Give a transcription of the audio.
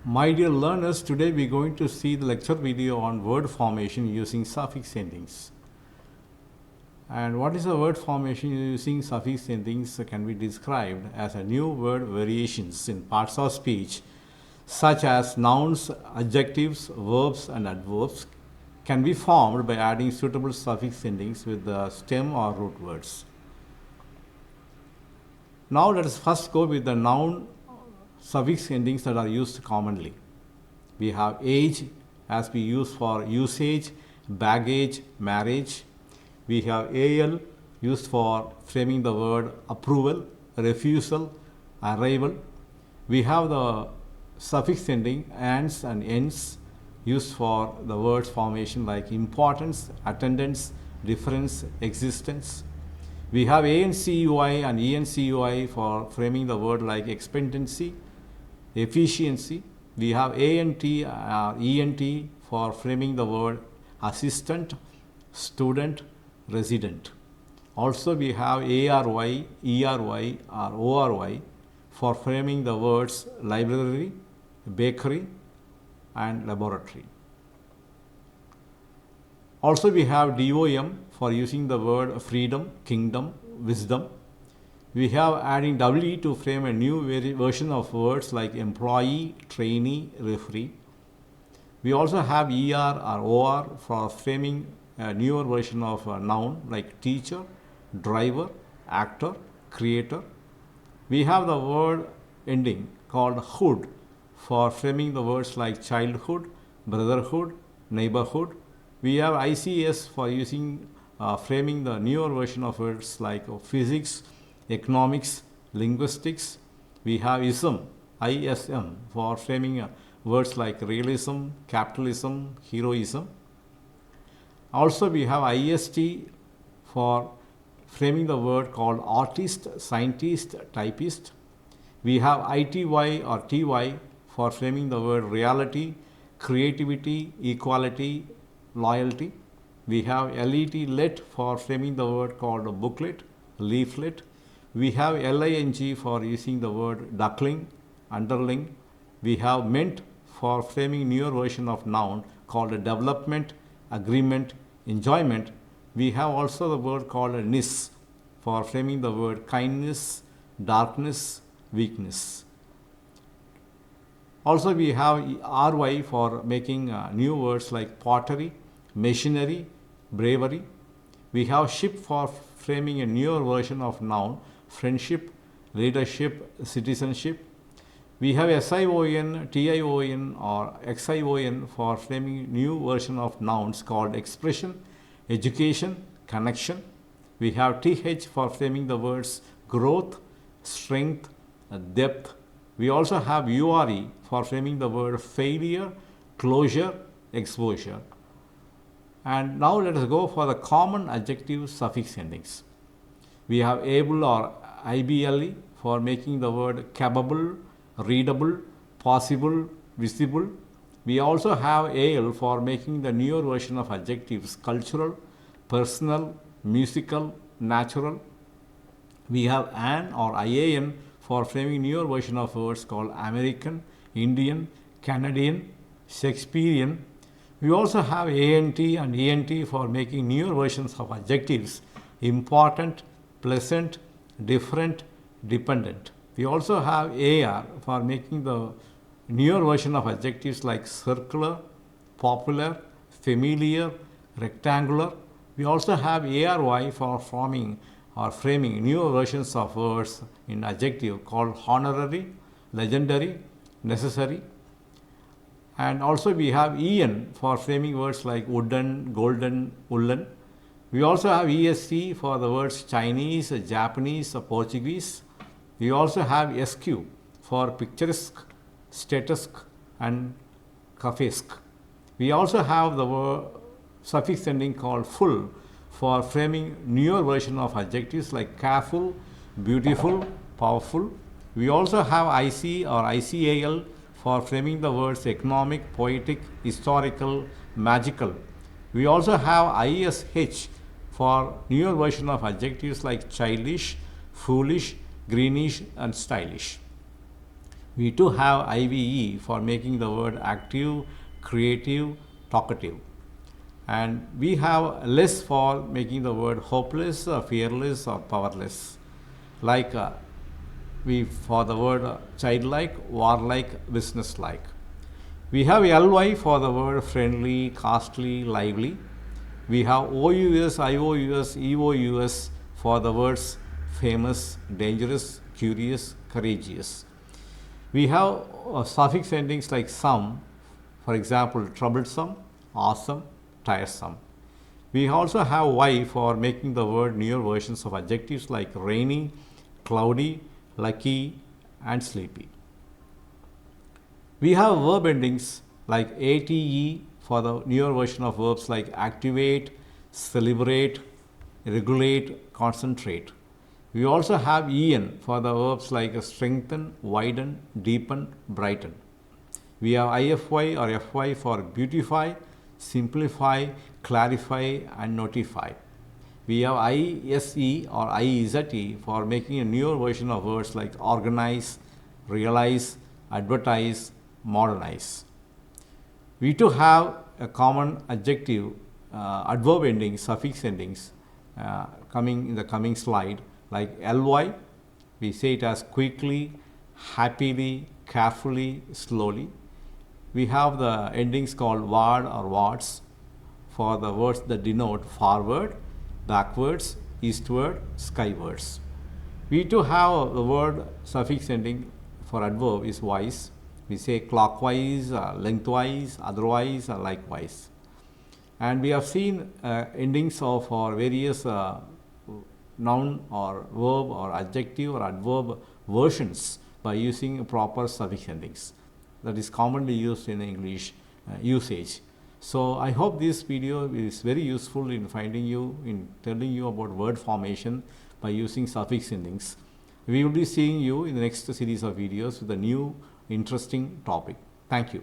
My dear learners, today we are going to see the lecture video on word formation using suffix endings. And what is a word formation using suffix endings can be described as a new word variations in parts of speech such as nouns, adjectives, verbs and adverbs can be formed by adding suitable suffix endings with the stem or root words. Now let us first go with the noun suffix endings that are used commonly. We have age as we use for usage, baggage, marriage. We have al used for framing the word approval, refusal, arrival. We have the suffix ending ands and ends used for the words formation like importance, attendance, difference, existence. We have ancui and encui for framing the word like expectancy, efficiency. We have ant or ent for framing the word assistant, student, resident. Also we have ary, ery or ory for framing the words library, bakery and laboratory. Also we have dom for using the word freedom, kingdom, wisdom. We have adding we to frame a new version of words like employee, trainee, referee. We also have er or or for framing a newer version of a noun like teacher, driver, actor, creator. We have the word ending called hood for framing the words like childhood, brotherhood, neighborhood. We have ICS for using framing the newer version of words like physics, economics, linguistics. We have ism for framing words like realism, capitalism, heroism. Also we have ist for framing the word called artist, scientist, typist. We have ity or ty for framing the word reality, creativity, equality, loyalty. We have let for framing the word called booklet, leaflet. We have ling for using the word duckling, underling. We have meant for framing newer version of noun called development, agreement, enjoyment. We have also the word called nis for framing the word kindness, darkness, weakness. Also we have ry for making new words like pottery, machinery, bravery. We have ship for framing a newer version of noun, friendship, leadership, citizenship. We have SION, TION or XION for framing new version of nouns called expression, education, connection. We have TH for framing the words growth, strength, depth. We also have URE for framing the word failure, closure, exposure. And now let us go for the common adjective suffix endings. We have able or ible for making the word capable, readable, possible, visible. We also have al for making the newer version of adjectives cultural, personal, musical, natural. We have an or ian for framing newer version of words called American, Indian, Canadian, Shakespearean. We also have ant and ent for making newer versions of adjectives important, pleasant, different, dependent. We also have ar for making the newer version of adjectives like circular, popular, familiar, rectangular. We also have ary for forming or framing newer versions of words in adjective called honorary, legendary, necessary. And also we have en for framing words like wooden, golden, woolen. We also have esc for the words Chinese, Japanese, Portuguese. We also have sq for picturesque, statusque and cafesque. We also have the word suffix ending called full for framing newer version of adjectives like careful, beautiful, powerful. We also have ic or ical for framing the words economic, poetic, historical, magical. We also have ish for newer version of adjectives like childish, foolish, greenish and stylish. We too have IVE for making the word active, creative, talkative. And we have less for making the word hopeless, fearless, or powerless. Like we for the word childlike, warlike, businesslike. We have ly for the word friendly, costly, lively. We have ous, ious, eous for the words famous, dangerous, curious, courageous. We have suffix endings like some, for example, troublesome, awesome, tiresome. We also have y for making the word newer versions of adjectives like rainy, cloudy, lucky, and sleepy. We have verb endings like ate for the newer version of verbs like activate, celebrate, regulate, concentrate. We also have en for the verbs like strengthen, widen, deepen, brighten. We have ify or fy for beautify, simplify, clarify, and notify. We have ise or ize for making a newer version of words like organize, realize, advertise, modernize. We too have a common adjective, adverb endings, suffix endings coming in the coming slide like ly. We say it as quickly, happily, carefully, slowly. We have the endings called ward or wards for the words that denote forward, backwards, eastward, skywards. We too have the word suffix ending for adverb is wise. We say clockwise, lengthwise, otherwise, or likewise. And we have seen endings of our various noun or verb or adjective or adverb versions by using proper suffix endings that is commonly used in English usage. So I hope this video is very useful in telling you about word formation by using suffix endings. We will be seeing you in the next series of videos with a new interesting topic. Thank you.